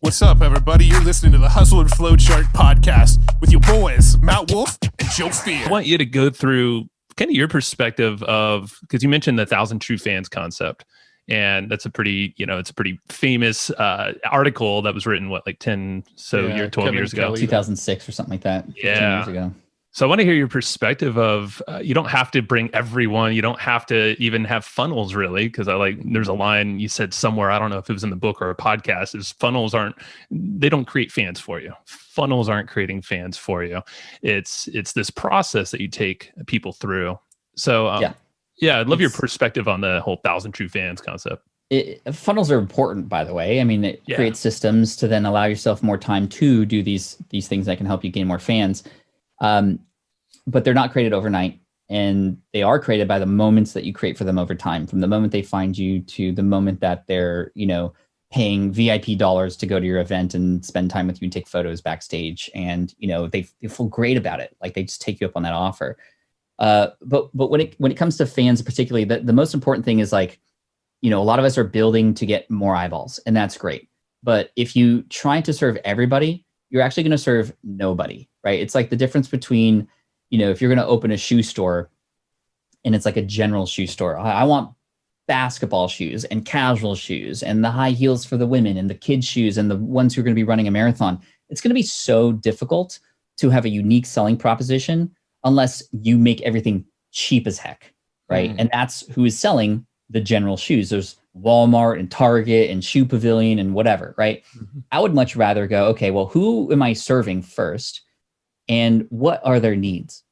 What's up, everybody? You're listening to the Hustle and Flowchart podcast with your boys, Matt Wolfe and Joe Fier. I want you to go through kind of your perspective of, because you mentioned the 1,000 True Fans concept. And that's a pretty, it's a pretty famous article that was written, 12 years ago? 2006 or something like that. 15 years ago. So I want to hear your perspective of, you don't have to bring everyone, you don't have to even have funnels really, because there's a line you said somewhere, I don't know if it was in the book or a podcast, is they don't create fans for you. Funnels aren't creating fans for you. It's this process that you take people through. So I'd love your perspective on the whole 1,000 True Fans concept. Funnels are important, by the way. I mean, it creates systems to then allow yourself more time to do these things that can help you gain more fans. But they're not created overnight, and they are created by the moments that you create for them over time, from the moment they find you to the moment that they're, paying VIP dollars to go to your event and spend time with you and take photos backstage. And, they feel great about it. Like they just take you up on that offer. But when it comes to fans particularly, the most important thing is a lot of us are building to get more eyeballs, and that's great. But if you try to serve everybody, you're actually going to serve nobody, right? It's like the difference between, if you're going to open a shoe store and it's like a general shoe store. I want basketball shoes and casual shoes and the high heels for the women and the kids shoes and the ones who are going to be running a marathon. It's going to be so difficult to have a unique selling proposition unless you make everything cheap as heck, right? And that's who is selling the general shoes. There's Walmart and Target and Shoe Pavilion and whatever, right? I would much rather go, okay, well, who am I serving first? And what are their needs?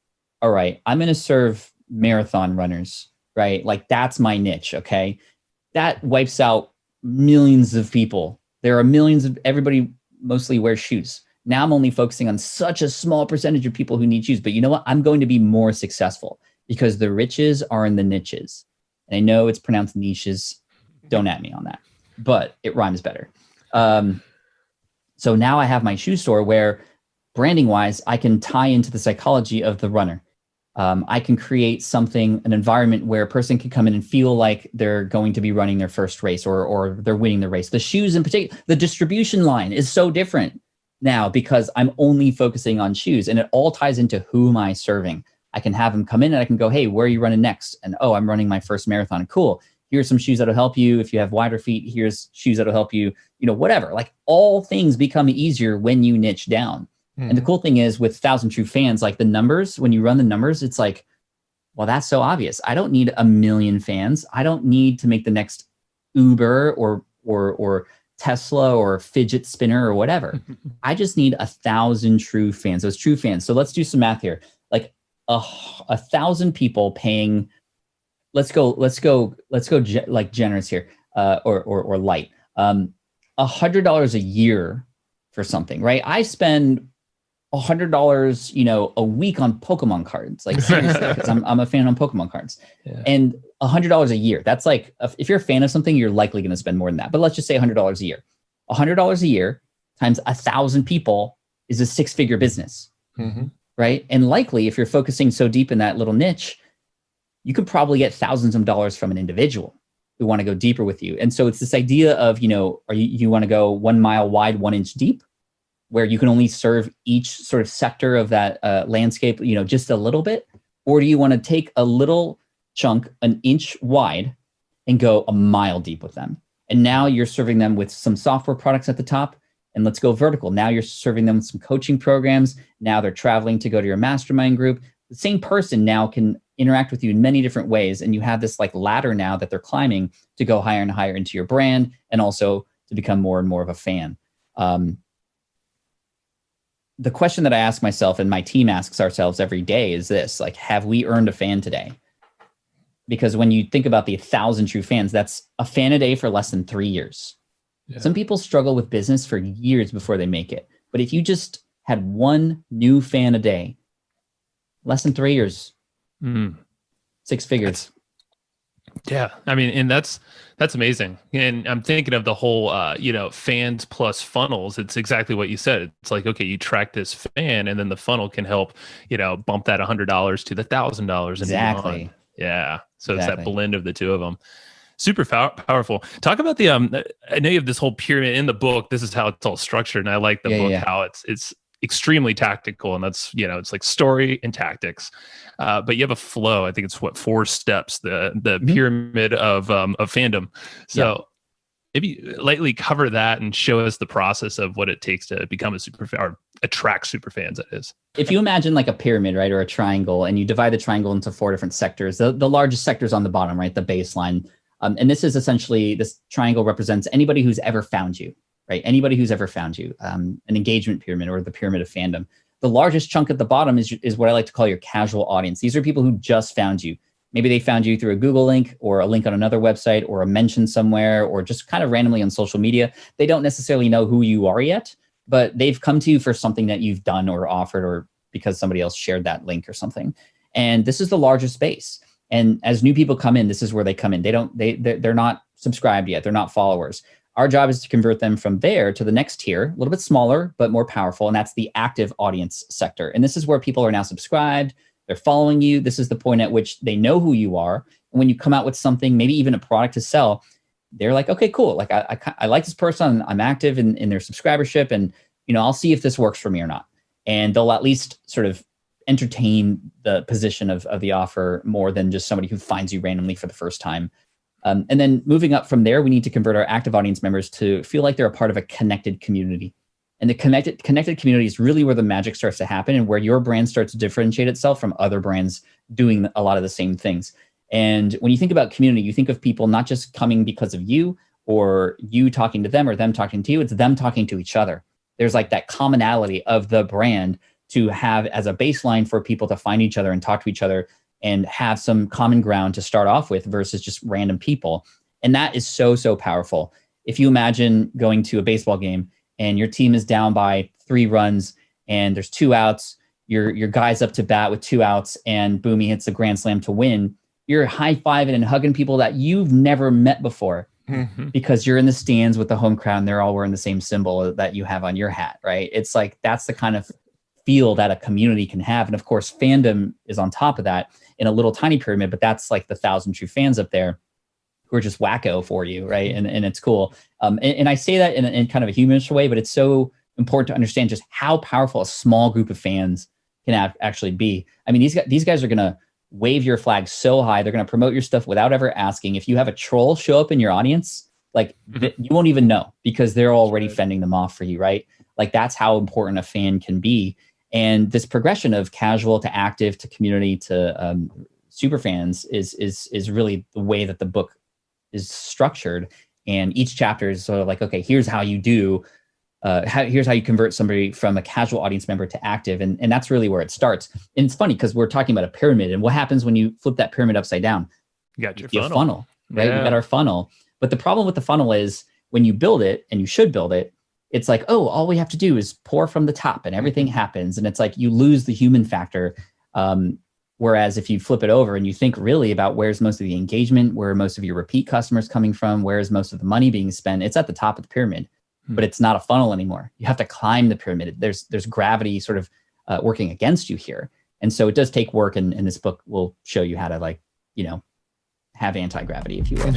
All right, I'm going to serve marathon runners, right? Like that's my niche, okay? That wipes out millions of people. There are millions of, everybody mostly wears shoes. Now I'm only focusing on such a small percentage of people who need shoes. But you know what? I'm going to be more successful because the riches are in the niches. And I know it's pronounced niches. Don't at me on that. But it rhymes better. So now I have my shoe store where branding-wise, I can tie into the psychology of the runner. I can create an environment where a person can come in and feel like they're going to be running their first race or they're winning the race. The shoes in particular, the distribution line is so different now because I'm only focusing on shoes, and it all ties into who am I serving. I can have them come in and I can go, hey, where are you running next? And I'm running my first marathon. Cool. Here's some shoes that'll help you. If you have wider feet, here's shoes that'll help you, whatever. Like all things become easier when you niche down. And the cool thing is with 1,000 True Fans, like the numbers, when you run the numbers, it's like, well, that's so obvious. I don't need 1 million fans. I don't need to make the next Uber or Tesla or fidget spinner or whatever. I just need 1,000 true fans, those true fans. So let's do some math here. Like 1,000 people paying, let's go like generous here, or light. $100 a year for something, right? I spend $100, a week on Pokemon cards, like seriously, because I'm a fan on Pokemon cards, and $100 a year. That's like, if you're a fan of something, you're likely going to spend more than that. But let's just say $100 a year. $100 a year times 1,000 people is a 6-figure business, right? And likely, if you're focusing so deep in that little niche, you could probably get thousands of dollars from an individual who want to go deeper with you. And so it's this idea of, you want to go 1 mile wide, 1 inch deep, where you can only serve each sort of sector of that landscape, just a little bit? Or do you want to take a little chunk, 1 inch wide, and go 1 mile deep with them? And now you're serving them with some software products at the top, and let's go vertical. Now you're serving them with some coaching programs. Now they're traveling to go to your mastermind group. The same person now can interact with you in many different ways, and you have this like ladder now that they're climbing to go higher and higher into your brand, and also to become more and more of a fan. The question that I ask myself and my team asks ourselves every day is this, like, have we earned a fan today? Because when you think about the 1,000 True Fans, that's a fan a day for less than 3 years. Yeah. Some people struggle with business for years before they make it. But if you just had 1 new fan a day, less than 3 years, 6 figures. Yeah, I mean, and that's amazing. And I'm thinking of the whole, fans plus funnels. It's exactly what you said. It's like, okay, you track this fan, and then the funnel can help, bump that $100 to the $1,000 and exactly. beyond. Yeah. So It's that blend of the two of them. Super powerful. Talk about the I know you have this whole pyramid in the book. This is how it's all structured, and I like the book how it's extremely tactical, and that's it's like story and tactics. But you have a flow. I think it's 4 steps. The pyramid of fandom. So maybe lightly cover that and show us the process of what it takes to become a super fan or attract super fans. That is, if you imagine like a pyramid, right, or a triangle, and you divide the triangle into 4 different sectors, the largest sector is on the bottom, right, the baseline. And this is essentially, this triangle represents anybody who's ever found you, right? Anybody who's ever found you, an engagement pyramid or the pyramid of fandom. The largest chunk at the bottom is what I like to call your casual audience. These are people who just found you. Maybe they found you through a Google link or a link on another website or a mention somewhere or just kind of randomly on social media. They don't necessarily know who you are yet, but they've come to you for something that you've done or offered or because somebody else shared that link or something. And this is the largest base. And as new people come in, this is where they come in. They're not subscribed yet. They're not followers. Our job is to convert them from there to the next tier, a little bit smaller, but more powerful. And that's the active audience sector. And this is where people are now subscribed. They're following you. This is the point at which they know who you are. And when you come out with something, maybe even a product to sell, they're like, okay, cool. Like I like this person. I'm active in their subscribership, and I'll see if this works for me or not. And they'll at least sort of entertain the position of the offer more than just somebody who finds you randomly for the first time. And then moving up from there, we need to convert our active audience members to feel like they're a part of a connected community. And the connected community is really where the magic starts to happen and where your brand starts to differentiate itself from other brands doing a lot of the same things. And when you think about community, you think of people not just coming because of you or you talking to them or them talking to you, it's them talking to each other. There's like that commonality of the brand to have as a baseline for people to find each other and talk to each other and have some common ground to start off with versus just random people. And that is so, so powerful. If you imagine going to a baseball game and your team is down by 3 runs and there's 2 outs, your guy's up to bat with 2 outs and boom, he hits a grand slam to win. You're high-fiving and hugging people that you've never met before because you're in the stands with the home crowd and they're all wearing the same symbol that you have on your hat, right? It's like, that's the kind of feel that a community can have. And of course, fandom is on top of that in a little tiny pyramid, but that's like the 1,000 true fans up there who are just wacko for you, right? And it's cool. And I say that in kind of a humorous way, but it's so important to understand just how powerful a small group of fans can actually be. I mean, these guys are going to wave your flag so high. They're going to promote your stuff without ever asking. If you have a troll show up in your audience, like you won't even know because they're already fending them off for you, right? Like that's how important a fan can be. And this progression of casual to active to community to super fans is really the way that the book is structured. And each chapter is sort of like, okay, here's how you do, here's how you convert somebody from a casual audience member to active. And that's really where it starts. And it's funny because we're talking about a pyramid. And what happens when you flip that pyramid upside down? You got your funnel, right? Yeah. We got our funnel. But the problem with the funnel is when you build it, and you should build it, it's like, oh, all we have to do is pour from the top and everything happens. And it's like you lose the human factor. Whereas if you flip it over and you think really about where's most of the engagement, where are most of your repeat customers coming from, where is most of the money being spent, it's at the top of the pyramid, but it's not a funnel anymore. You have to climb the pyramid. There's gravity sort of working against you here. And so it does take work. And this book will show you how to have anti-gravity, if you will.